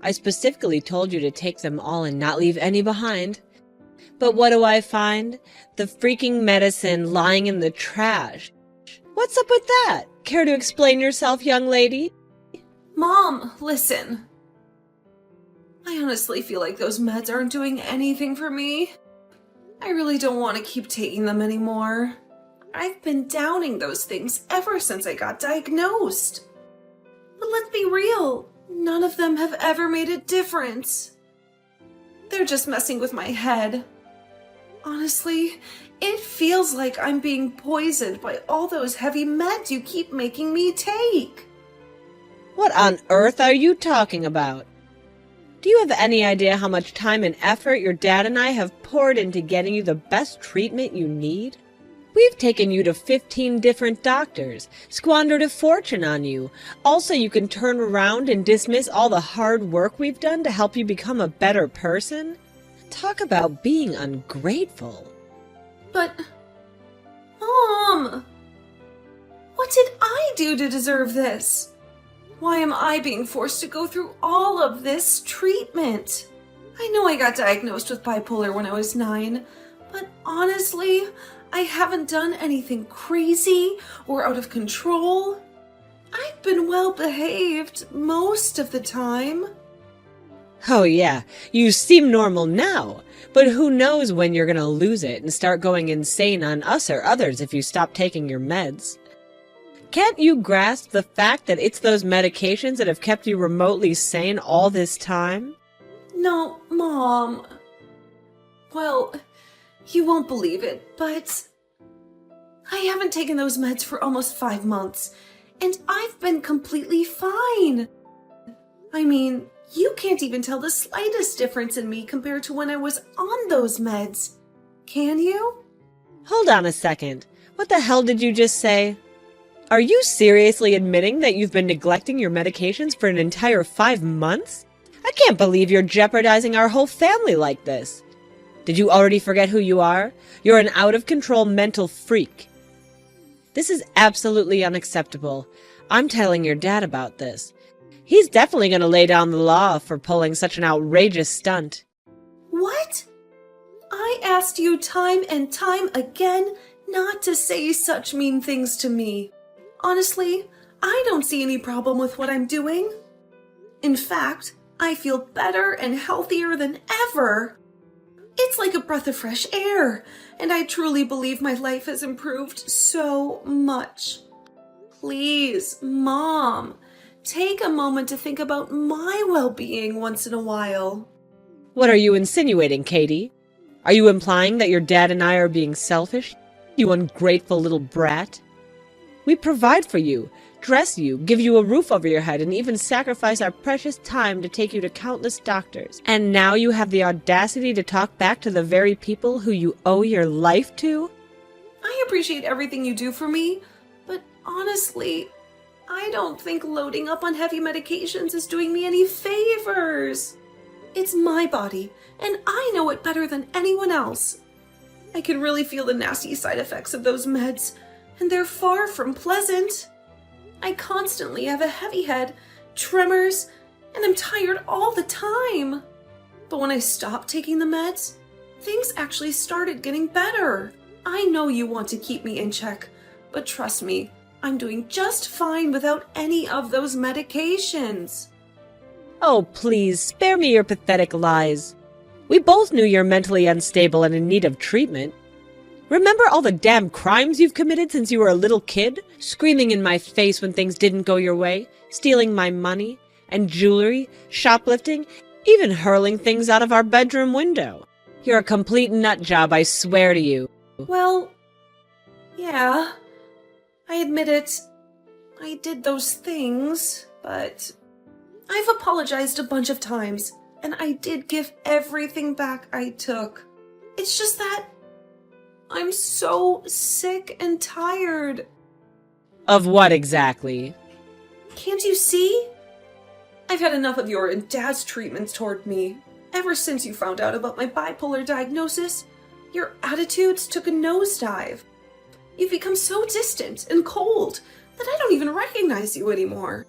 I specifically told you to take them all and not leave any behind. But what do I find? The freaking medicine lying in the trash. What's up with that? Care to explain yourself, young lady? Mom, listen. I honestly feel like those meds aren't doing anything for me. I really don't want to keep taking them anymore. I've been downing those things ever since I got diagnosed. But let's be real, none of them have ever made a difference. They're just messing with my head. Honestly, it feels like I'm being poisoned by all those heavy meds you keep making me take. What on earth are you talking about? Do you have any idea how much time and effort your dad and I have poured into getting you the best treatment you need? We've taken you to 15 different doctors, squandered a fortune on you. Also, you can turn around and dismiss all the hard work we've done to help you become a better person? Talk about being ungrateful. But, Mom, what did I do to deserve this? Why am I being forced to go through all of this treatment? I know I got diagnosed with bipolar when I was 9, but honestly, I haven't done anything crazy or out of control. I've been well behaved most of the time. Oh yeah, you seem normal now, but who knows when you're gonna lose it and start going insane on us or others if you stop taking your meds. Can't you grasp the fact that it's those medications that have kept you remotely sane all this time? No, Mom. Well, you won't believe it, but I haven't taken those meds for almost 5 months, and I've been completely fine. I mean, you can't even tell the slightest difference in me compared to when I was on those meds. Can you? Hold on a second. What the hell did you just say? Are you seriously admitting that you've been neglecting your medications for an entire 5 months? I can't believe you're jeopardizing our whole family like this. Did you already forget who you are? You're an out-of-control mental freak. This is absolutely unacceptable. I'm telling your dad about this. He's definitely going to lay down the law for pulling such an outrageous stunt. What? I asked you time and time again not to say such mean things to me. Honestly, I don't see any problem with what I'm doing. In fact, I feel better and healthier than ever. It's like a breath of fresh air, and I truly believe my life has improved so much. Please, Mom, take a moment to think about my well-being once in a while. What are you insinuating, Katie? Are you implying that your dad and I are being selfish? You ungrateful little brat. We provide for you, dress you, give you a roof over your head, and even sacrifice our precious time to take you to countless doctors. And now you have the audacity to talk back to the very people who you owe your life to? I appreciate everything you do for me, but honestly, I don't think loading up on heavy medications is doing me any favors. It's my body, and I know it better than anyone else. I can really feel the nasty side effects of those meds, and they're far from pleasant. I constantly have a heavy head, tremors, and I'm tired all the time. But when I stopped taking the meds, things actually started getting better. I know you want to keep me in check, but trust me, I'm doing just fine without any of those medications. Oh, please, spare me your pathetic lies. We both knew you're mentally unstable and in need of treatment. Remember all the damn crimes you've committed since you were a little kid? Screaming in my face when things didn't go your way, stealing my money and jewelry, shoplifting, even hurling things out of our bedroom window. You're a complete nut job, I swear to you. Well, yeah, I admit it. I did those things, but I've apologized a bunch of times, and I did give everything back I took. It's just that I'm so sick and tired. Of what exactly? Can't you see? I've had enough of your and Dad's treatments toward me. Ever since you found out about my bipolar diagnosis, your attitudes took a nosedive. You've become so distant and cold that I don't even recognize you anymore.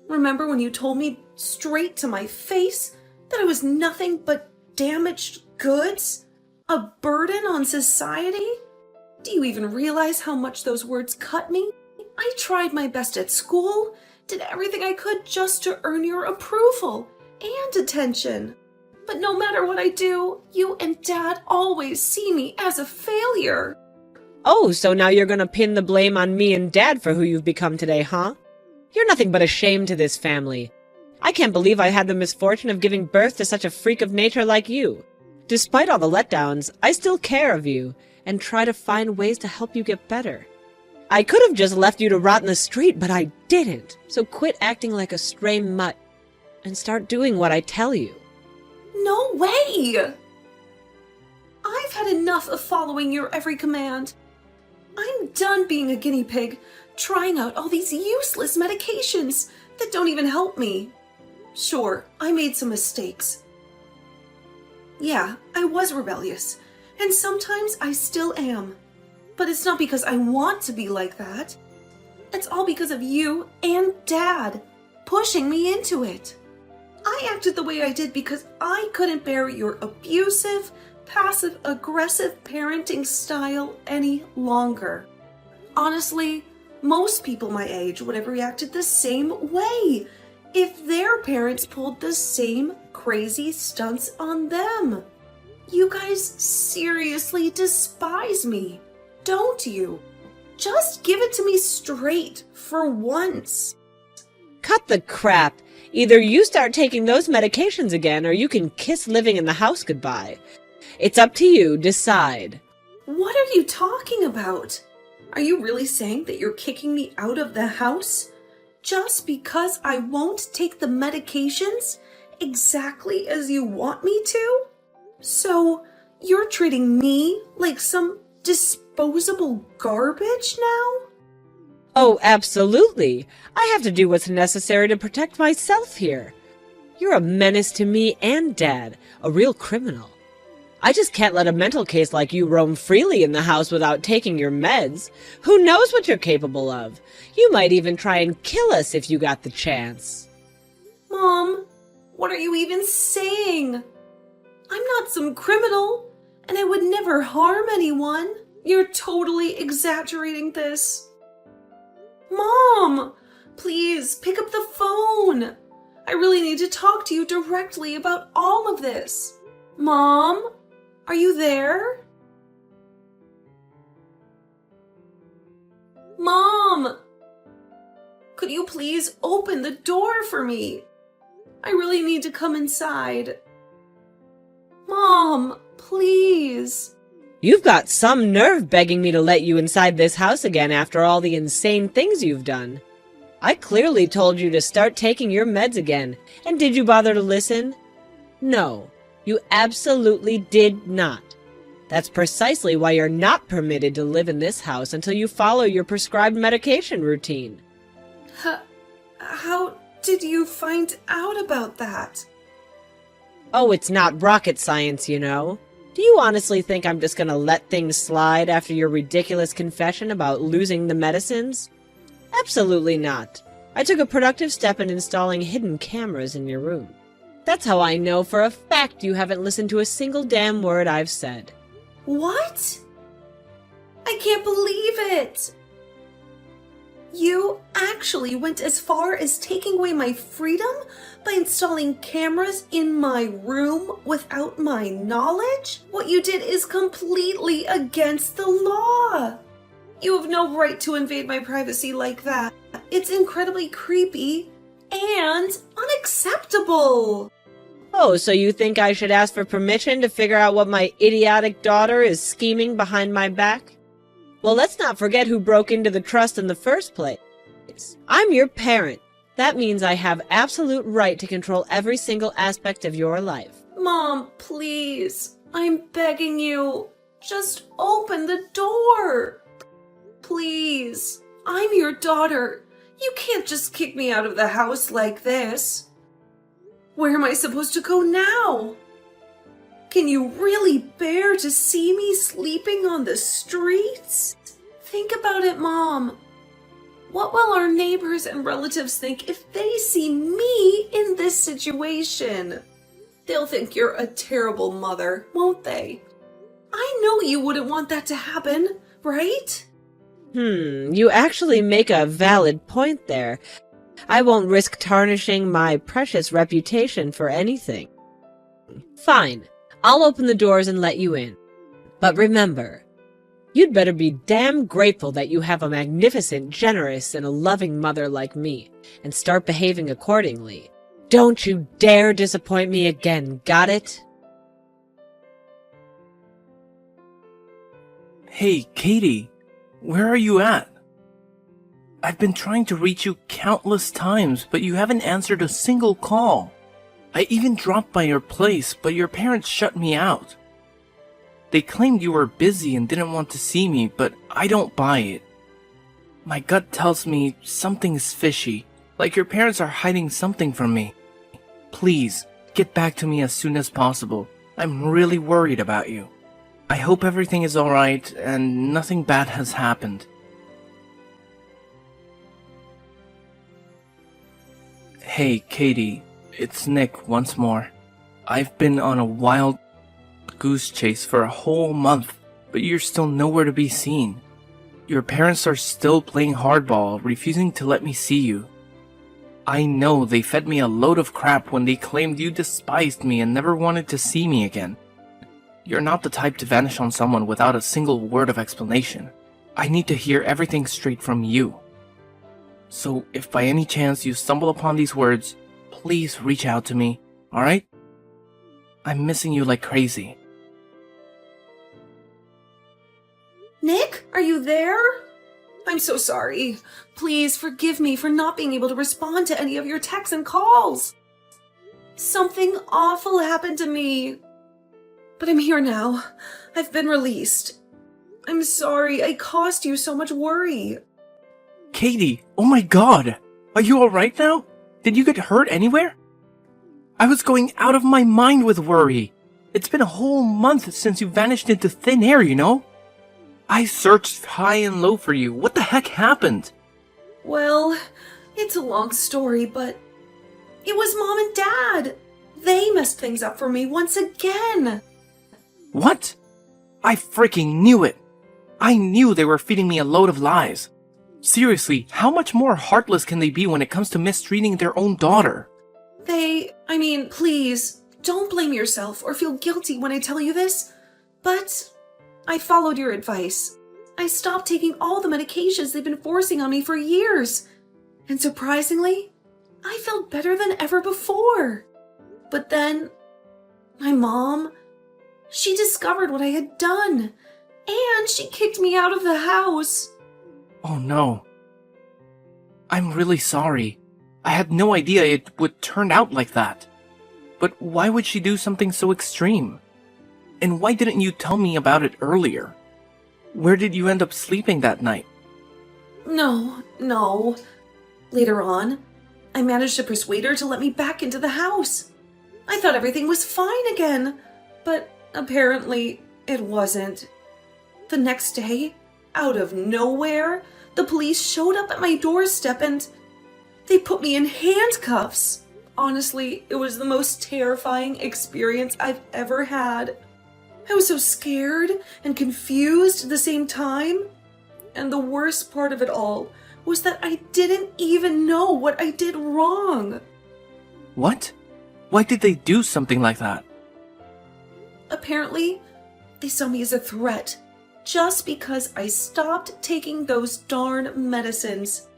Remember when you told me straight to my face that I was nothing but damaged goods? A burden on society? Do you even realize how much those words cut me? I tried my best at school, did everything I could just to earn your approval and attention. But no matter what I do, you and Dad always see me as a failure. Oh, so now you're gonna pin the blame on me and Dad for who you've become today, huh? You're nothing but a shame to this family. I can't believe I had the misfortune of giving birth to such a freak of nature like you. Despite all the letdowns, I still care of you and try to find ways to help you get better. I could have just left you to rot in the street, but I didn't. So quit acting like a stray mutt and start doing what I tell you. No way! I've had enough of following your every command. I'm done being a guinea pig, trying out all these useless medications that don't even help me. Sure, I made some mistakes. Yeah, I was rebellious, and sometimes I still am. But it's not because I want to be like that. It's all because of you and Dad pushing me into it. I acted the way I did because I couldn't bear your abusive, passive-aggressive parenting style any longer. Honestly, most people my age would have reacted the same way if their parents pulled the same crazy stunts on them. You guys seriously despise me, don't you? Just give it to me straight for once. Cut the crap. Either you start taking those medications again, or you can kiss living in the house goodbye. It's up to you. Decide. What are you talking about? Are you really saying that you're kicking me out of the house just because I won't take the medications exactly as you want me to? So you're treating me like some disposable garbage now? Oh, absolutely. I have to do what's necessary to protect myself here. You're a menace to me and Dad, a real criminal. I just can't let a mental case like you roam freely in the house without taking your meds. Who knows what you're capable of? You might even try and kill us if you got the chance. Mom, what are you even saying? I'm not some criminal, and I would never harm anyone. You're totally exaggerating this. Mom, please pick up the phone. I really need to talk to you directly about all of this. Mom, are you there? Mom, could you please open the door for me? I really need to come inside. Mom, please. You've got some nerve begging me to let you inside this house again after all the insane things you've done. I clearly told you to start taking your meds again, and did you bother to listen? No, you absolutely did not. That's precisely why you're not permitted to live in this house until you follow your prescribed medication routine. How did you find out about that? Oh, it's not rocket science, you know. Do you honestly think I'm just gonna let things slide after your ridiculous confession about losing the medicines? Absolutely not. I took a productive step in installing hidden cameras in your room. That's how I know for a fact you haven't listened to a single damn word I've said. What? I can't believe it! You actually went as far as taking away my freedom by installing cameras in my room without my knowledge? What you did is completely against the law. You have no right to invade my privacy like that. It's incredibly creepy and unacceptable. Oh, so you think I should ask for permission to figure out what my idiotic daughter is scheming behind my back? Well, let's not forget who broke into the trust in the first place. I'm your parent. That means I have absolute right to control every single aspect of your life. Mom, please. I'm begging you. Just open the door. Please. I'm your daughter. You can't just kick me out of the house like this. Where am I supposed to go now? Can you really bear to see me sleeping on the streets? Think about it, Mom. What will our neighbors and relatives think if they see me in this situation? They'll think you're a terrible mother, won't they? I know you wouldn't want that to happen, right? You actually make a valid point there. I won't risk tarnishing my precious reputation for anything. Fine, I'll open the doors and let you in. But remember, you'd better be damn grateful that you have a magnificent, generous, and a loving mother like me, and start behaving accordingly. Don't you dare disappoint me again, got it? Hey, Katie, where are you at? I've been trying to reach you countless times, but you haven't answered a single call. I even dropped by your place, but your parents shut me out. They claimed you were busy and didn't want to see me, but I don't buy it. My gut tells me something's fishy, like your parents are hiding something from me. Please, get back to me as soon as possible. I'm really worried about you. I hope everything is alright and nothing bad has happened. Hey, Katie, it's Nick once more. I've been on a wild goose chase for a whole month, but you're still nowhere to be seen. Your parents are still playing hardball, refusing to let me see you. I know they fed me a load of crap when they claimed you despised me and never wanted to see me again. You're not the type to vanish on someone without a single word of explanation. I need to hear everything straight from you. So if by any chance you stumble upon these words, please reach out to me, alright? I'm missing you like crazy. Nick, are you there? I'm so sorry. Please forgive me for not being able to respond to any of your texts and calls. Something awful happened to me. But I'm here now. I've been released. I'm sorry I caused you so much worry. Katie, oh my god! Are you alright now? Did you get hurt anywhere? I was going out of my mind with worry. It's been a whole month since you vanished into thin air, you know? I searched high and low for you. What the heck happened? Well, it's a long story, but it was Mom and Dad. They messed things up for me once again. What? I freaking knew it. I knew they were feeding me a load of lies. Seriously, how much more heartless can they be when it comes to mistreating their own daughter? Please, don't blame yourself or feel guilty when I tell you this, but I followed your advice. I stopped taking all the medications they've been forcing on me for years, and surprisingly, I felt better than ever before. But then, my mom, she discovered what I had done, and she kicked me out of the house. Oh no. I'm really sorry. I had no idea it would turn out like that. But why would she do something so extreme? And why didn't you tell me about it earlier? Where did you end up sleeping that night? No. Later on, I managed to persuade her to let me back into the house. I thought everything was fine again, but apparently it wasn't. The next day, out of nowhere, the police showed up at my doorstep and they put me in handcuffs. Honestly, it was the most terrifying experience I've ever had. I was so scared and confused at the same time. And the worst part of it all was that I didn't even know what I did wrong. What? Why did they do something like that? Apparently, they saw me as a threat just because I stopped taking those darn medicines.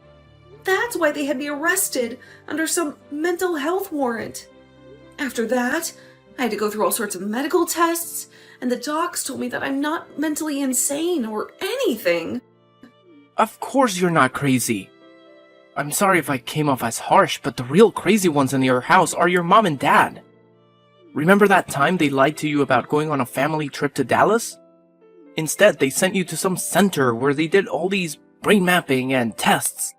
That's why they had me arrested under some mental health warrant. After that, I had to go through all sorts of medical tests, and the docs told me that I'm not mentally insane or anything. Of course you're not crazy. I'm sorry if I came off as harsh, but the real crazy ones in your house are your mom and dad. Remember that time they lied to you about going on a family trip to Dallas? Instead, they sent you to some center where they did all these brain mapping and tests.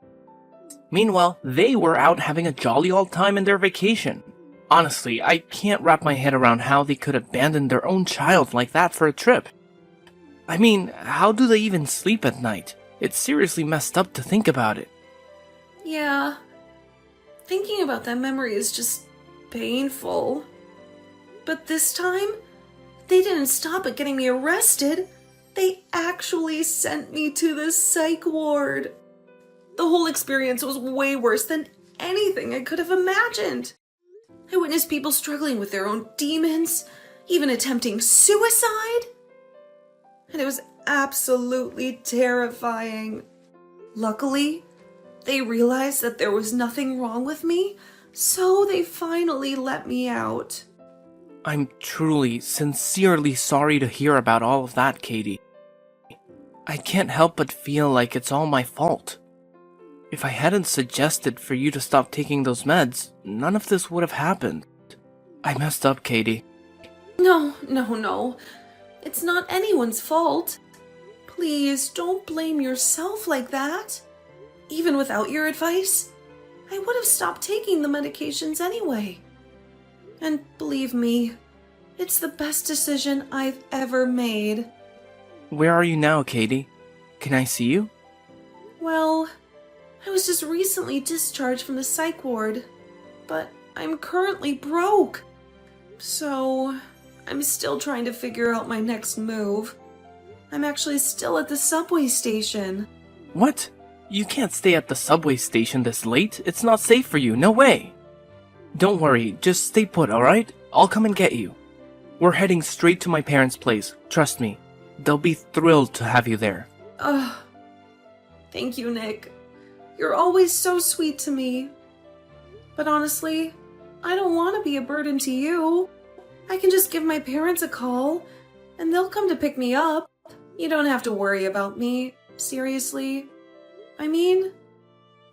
Meanwhile, they were out having a jolly old time in their vacation. Honestly, I can't wrap my head around how they could abandon their own child like that for a trip. I mean, how do they even sleep at night? It's seriously messed up to think about it. Yeah, thinking about that memory is just painful. But this time, they didn't stop at getting me arrested. They actually sent me to the psych ward. The whole experience was way worse than anything I could have imagined. I witnessed people struggling with their own demons, even attempting suicide. And it was absolutely terrifying. Luckily, they realized that there was nothing wrong with me, so they finally let me out. I'm truly, sincerely sorry to hear about all of that, Katie. I can't help but feel like it's all my fault. If I hadn't suggested for you to stop taking those meds, none of this would have happened. I messed up, Katie. No. It's not anyone's fault. Please don't blame yourself like that. Even without your advice, I would have stopped taking the medications anyway. And believe me, it's the best decision I've ever made. Where are you now, Katie? Can I see you? Well, I was just recently discharged from the psych ward, but I'm currently broke. So, I'm still trying to figure out my next move. I'm actually still at the subway station. What? You can't stay at the subway station this late. It's not safe for you. No way. Don't worry. Just stay put, alright? I'll come and get you. We're heading straight to my parents' place. Trust me. They'll be thrilled to have you there. Thank you, Nick. You're always so sweet to me. But honestly, I don't want to be a burden to you. I can just give my parents a call, and they'll come to pick me up. You don't have to worry about me. Seriously. I mean,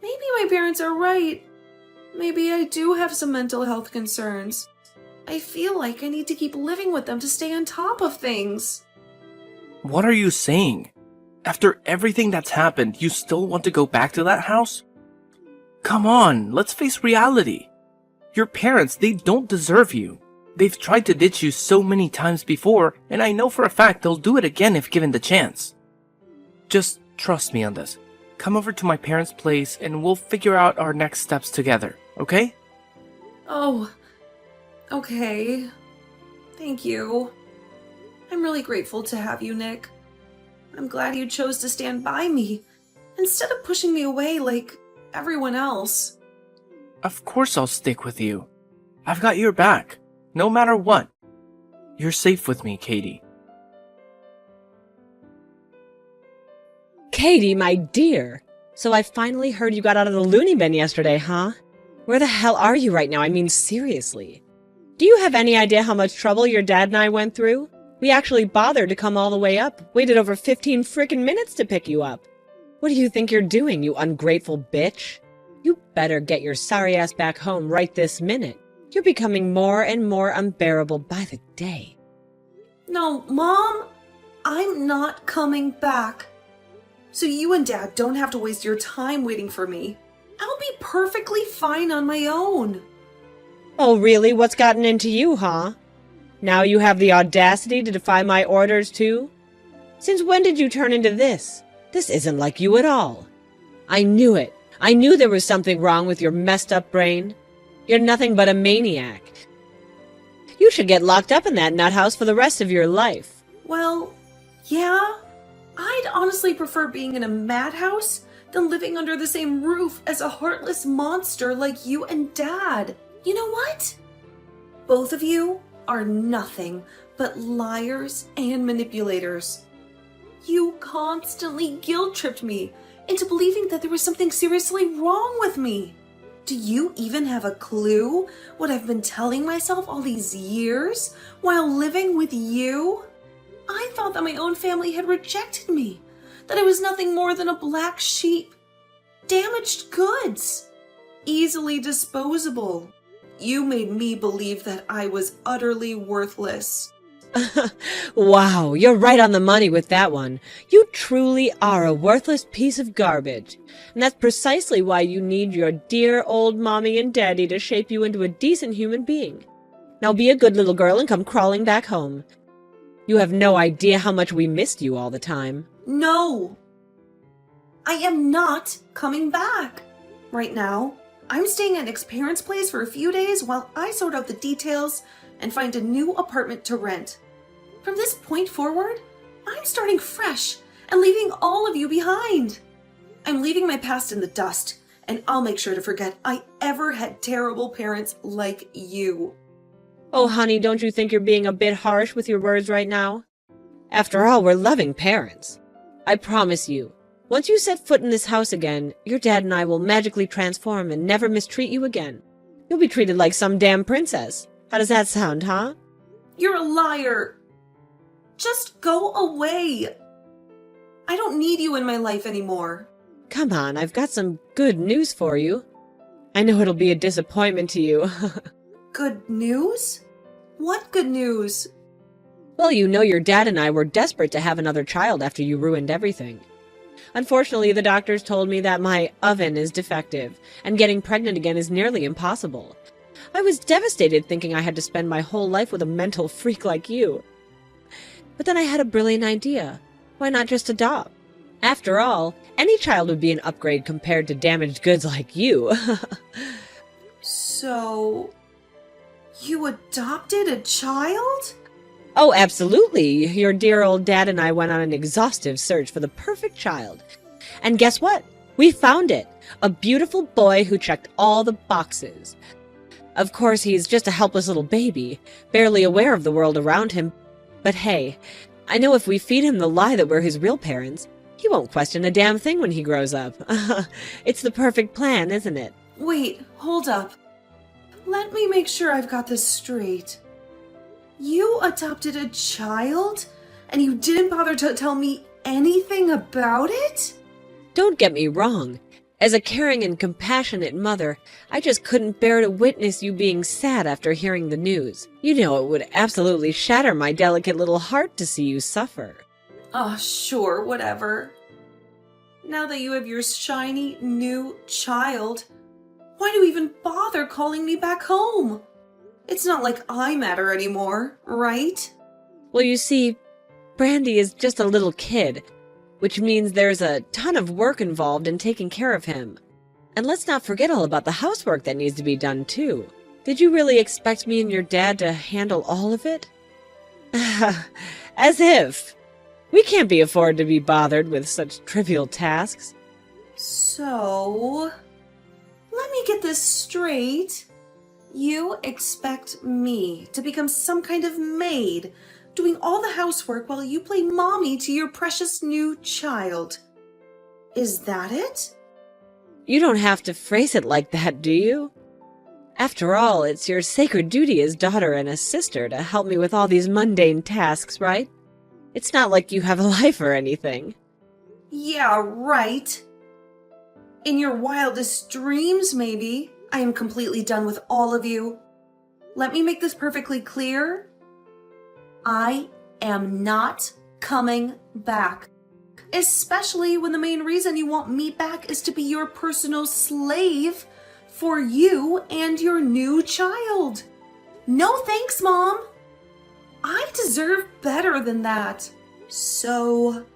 maybe my parents are right. Maybe I do have some mental health concerns. I feel like I need to keep living with them to stay on top of things. What are you saying? After everything that's happened, you still want to go back to that house? Come on, let's face reality. Your parents, they don't deserve you. They've tried to ditch you so many times before, and I know for a fact they'll do it again if given the chance. Just trust me on this. Come over to my parents' place and we'll figure out our next steps together, okay? Oh, okay. Thank you. I'm really grateful to have you, Nick. I'm glad you chose to stand by me, instead of pushing me away like everyone else. Of course I'll stick with you. I've got your back, no matter what. You're safe with me, Katie. Katie, my dear. So I finally heard you got out of the loony bin yesterday, huh? Where the hell are you right now? I mean, seriously. Do you have any idea how much trouble your dad and I went through? We actually bothered to come all the way up, waited over 15 frickin' minutes to pick you up. What do you think you're doing, you ungrateful bitch? You better get your sorry ass back home right this minute. You're becoming more and more unbearable by the day. No, Mom, I'm not coming back. So you and Dad don't have to waste your time waiting for me. I'll be perfectly fine on my own. Oh, really? What's gotten into you, huh? Now you have the audacity to defy my orders, too? Since when did you turn into this? This isn't like you at all. I knew it. I knew there was something wrong with your messed up brain. You're nothing but a maniac. You should get locked up in that nut house for the rest of your life. Well, yeah. I'd honestly prefer being in a madhouse than living under the same roof as a heartless monster like you and Dad. You know what? Both of you are nothing but liars and manipulators. You constantly guilt-tripped me into believing that there was something seriously wrong with me. Do you even have a clue what I've been telling myself all these years while living with you? I thought that my own family had rejected me, that I was nothing more than a black sheep, damaged goods, easily disposable. You made me believe that I was utterly worthless. Wow, you're right on the money with that one. You truly are a worthless piece of garbage. And that's precisely why you need your dear old mommy and daddy to shape you into a decent human being. Now be a good little girl and come crawling back home. You have no idea how much we missed you all the time. No! I am not coming back. Right now, I'm staying at Nick's parents' place for a few days while I sort out the details and find a new apartment to rent. From this point forward, I'm starting fresh and leaving all of you behind. I'm leaving my past in the dust, and I'll make sure to forget I ever had terrible parents like you. Oh, honey, don't you think you're being a bit harsh with your words right now? After all, we're loving parents. I promise you, once you set foot in this house again, your dad and I will magically transform and never mistreat you again. You'll be treated like some damn princess. How does that sound, huh? You're a liar. Just go away. I don't need you in my life anymore. Come on, I've got some good news for you. I know it'll be a disappointment to you. Good news? What good news? Well, you know your dad and I were desperate to have another child after you ruined everything. Unfortunately, the doctors told me that my oven is defective, and getting pregnant again is nearly impossible. I was devastated thinking I had to spend my whole life with a mental freak like you. But then I had a brilliant idea. Why not just adopt? After all, any child would be an upgrade compared to damaged goods like you. So, you adopted a child? Oh, absolutely. Your dear old dad and I went on an exhaustive search for the perfect child. And guess what? We found it. A beautiful boy who checked all the boxes. Of course, he's just a helpless little baby, barely aware of the world around him. But hey, I know if we feed him the lie that we're his real parents, he won't question a damn thing when he grows up. It's the perfect plan, isn't it? Wait, hold up. Let me make sure I've got this straight. You adopted a child, and you didn't bother to tell me anything about it? Don't get me wrong. As a caring and compassionate mother, I just couldn't bear to witness you being sad after hearing the news. You know it would absolutely shatter my delicate little heart to see you suffer. Oh, sure, whatever. Now that you have your shiny new child, why do you even bother calling me back home? It's not like I matter anymore, right? Well, you see, Brandy is just a little kid, which means there's a ton of work involved in taking care of him. And let's not forget all about the housework that needs to be done, too. Did you really expect me and your dad to handle all of it? As if. We can't be afforded to be bothered with such trivial tasks. So, let me get this straight. You expect me to become some kind of maid, doing all the housework while you play mommy to your precious new child. Is that it? You don't have to phrase it like that, do you? After all, it's your sacred duty as daughter and as sister to help me with all these mundane tasks, right? It's not like you have a life or anything. Yeah, right. In your wildest dreams, maybe. I am completely done with all of you. Let me make this perfectly clear. I am not coming back. Especially when the main reason you want me back is to be your personal slave for you and your new child. No thanks, Mom. I deserve better than that. So,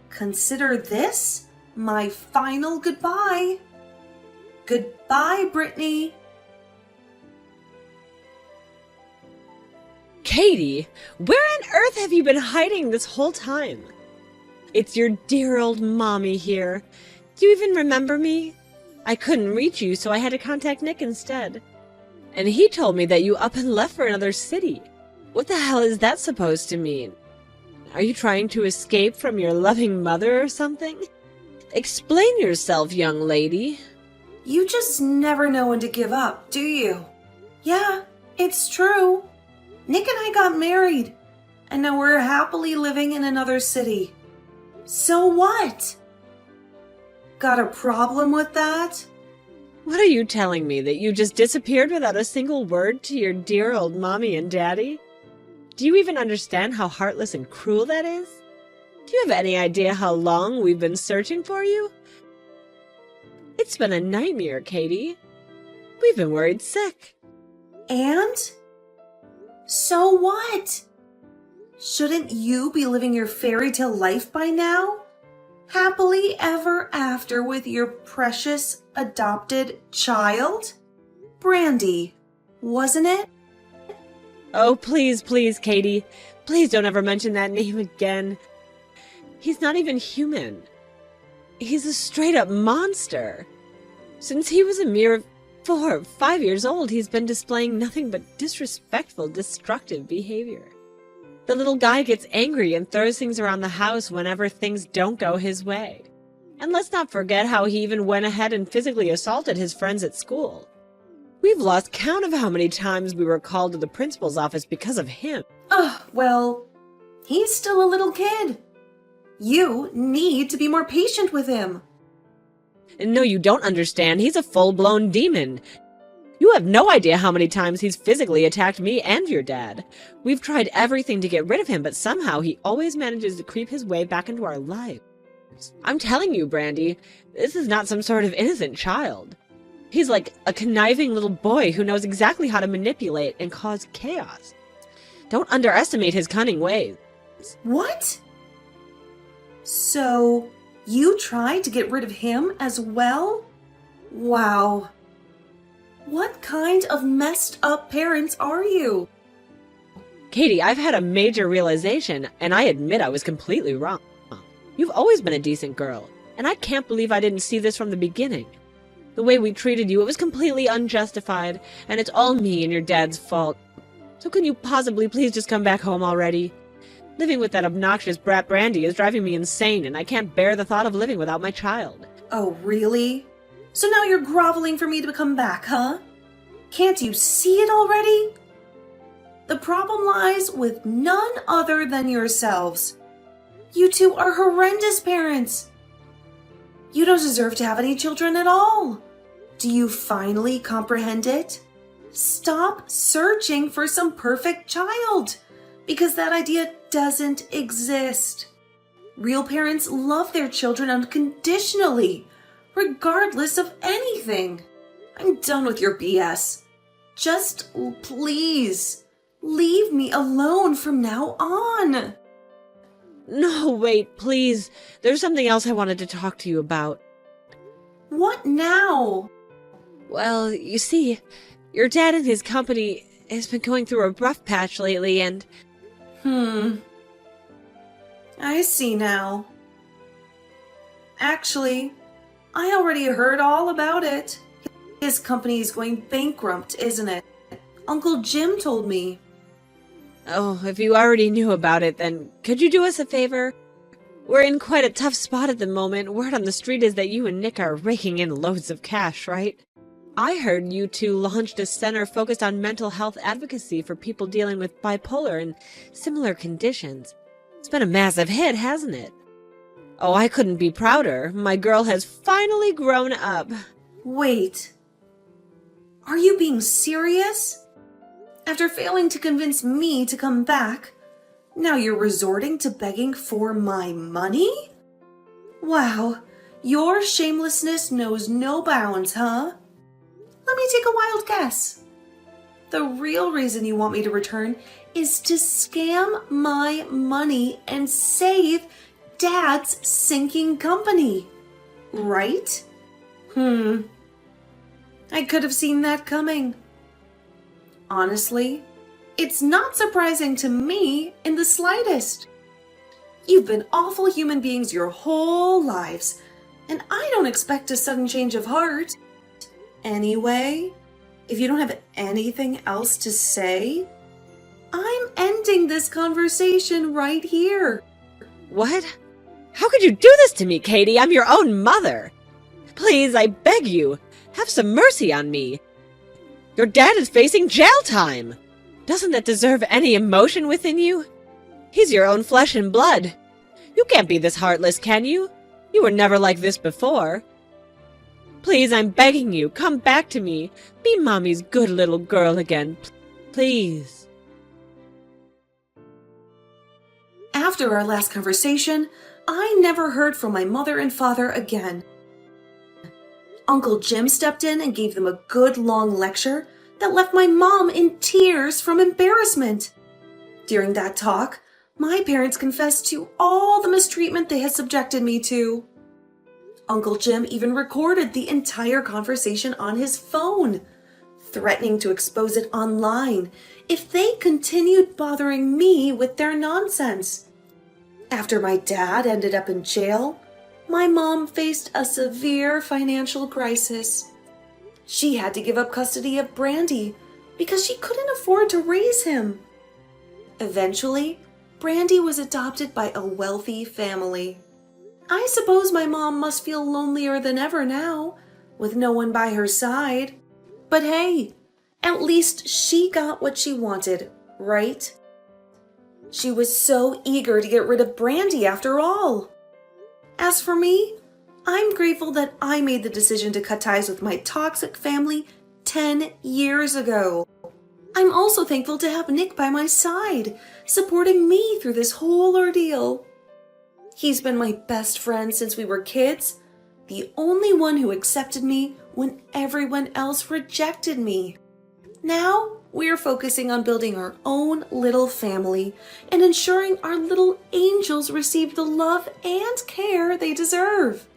consider this my final goodbye. Goodbye, Brittany. Katie, where on earth have you been hiding this whole time? It's your dear old mommy here. Do you even remember me? I couldn't reach you, so I had to contact Nick instead. And he told me that you up and left for another city. What the hell is that supposed to mean? Are you trying to escape from your loving mother or something? Explain yourself, young lady. You just never know when to give up, do you? Yeah, it's true. Nick and I got married, and now we're happily living in another city. So what? Got a problem with that? What are you telling me, that you just disappeared without a single word to your dear old mommy and daddy? Do you even understand how heartless and cruel that is? Do you have any idea how long we've been searching for you? It's been a nightmare, Katie. We've been worried sick. And? So what? Shouldn't you be living your fairy tale life by now? happily ever after with your precious adopted child? Brandy, wasn't it? Oh, please, please, Katie. Please don't ever mention that name again. He's not even human. He's a straight-up monster. Since he was a mere 4 or 5 years old, he's been displaying nothing but disrespectful, destructive behavior. The little guy gets angry and throws things around the house whenever things don't go his way. And let's not forget how he even went ahead and physically assaulted his friends at school. We've lost count of how many times we were called to the principal's office because of him. Well, he's still a little kid. You need to be more patient with him. No, you don't understand. He's a full-blown demon. You have no idea how many times he's physically attacked me and your dad. We've tried everything to get rid of him, but somehow he always manages to creep his way back into our lives. I'm telling you, Brandy, this is not some sort of innocent child. He's like a conniving little boy who knows exactly how to manipulate and cause chaos. Don't underestimate his cunning ways. What? So, you tried to get rid of him as well? Wow. What kind of messed up parents are you? Katie, I've had a major realization, and I admit I was completely wrong. You've always been a decent girl, and I can't believe I didn't see this from the beginning. The way we treated you, it was completely unjustified, and it's all me and your dad's fault. So can you possibly please just come back home already? Living with that obnoxious brat Brandy is driving me insane, and I can't bear the thought of living without my child. Oh, really? So now you're groveling for me to come back, huh? Can't you see it already? The problem lies with none other than yourselves. You two are horrendous parents. You don't deserve to have any children at all. Do you finally comprehend it? Stop searching for some perfect child, because that idea doesn't exist. Real parents love their children unconditionally, regardless of anything. I'm done with your BS. Just please, leave me alone from now on. No, wait, please. There's something else I wanted to talk to you about. What now? Well, you see, your dad and his company has been going through a rough patch lately, and... I see now. Actually, I already heard all about it. His company's going bankrupt, isn't it? Uncle Jim told me. Oh, if you already knew about it, then could you do us a favor? We're in quite a tough spot at the moment. Word on the street is that you and Nick are raking in loads of cash, right? I heard you two launched a center focused on mental health advocacy for people dealing with bipolar and similar conditions. It's been a massive hit, hasn't it? Oh, I couldn't be prouder. My girl has finally grown up. Wait. Are you being serious? After failing to convince me to come back, now you're resorting to begging for my money? Wow, your shamelessness knows no bounds, huh? Let me take a wild guess. The real reason you want me to return is to scam my money and save Dad's sinking company, right? I could have seen that coming. Honestly, it's not surprising to me in the slightest. You've been awful human beings your whole lives, and I don't expect a sudden change of heart. Anyway, if you don't have anything else to say, I'm ending this conversation right here. What? How could you do this to me, Katie? I'm your own mother. Please, I beg you, have some mercy on me. Your dad is facing jail time. Doesn't that deserve any emotion within you? He's your own flesh and blood. You can't be this heartless, can you? You were never like this before. Please, I'm begging you, come back to me. Be Mommy's good little girl again. Please. After our last conversation, I never heard from my mother and father again. Uncle Jim stepped in and gave them a good long lecture that left my mom in tears from embarrassment. During that talk, My parents confessed to all the mistreatment they had subjected me to. Uncle Jim even recorded the entire conversation on his phone, threatening to expose it online if they continued bothering me with their nonsense. After my dad ended up in jail, my mom faced a severe financial crisis. She had to give up custody of Brandy because she couldn't afford to raise him. Eventually, Brandy was adopted by a wealthy family. I suppose my mom must feel lonelier than ever now, with no one by her side. But hey, at least she got what she wanted, right? She was so eager to get rid of Brandy after all. As for me, I'm grateful that I made the decision to cut ties with my toxic family 10 years ago. I'm also thankful to have Nick by my side, supporting me through this whole ordeal. He's been my best friend since we were kids, the only one who accepted me when everyone else rejected me. Now, we're focusing on building our own little family and ensuring our little angels receive the love and care they deserve.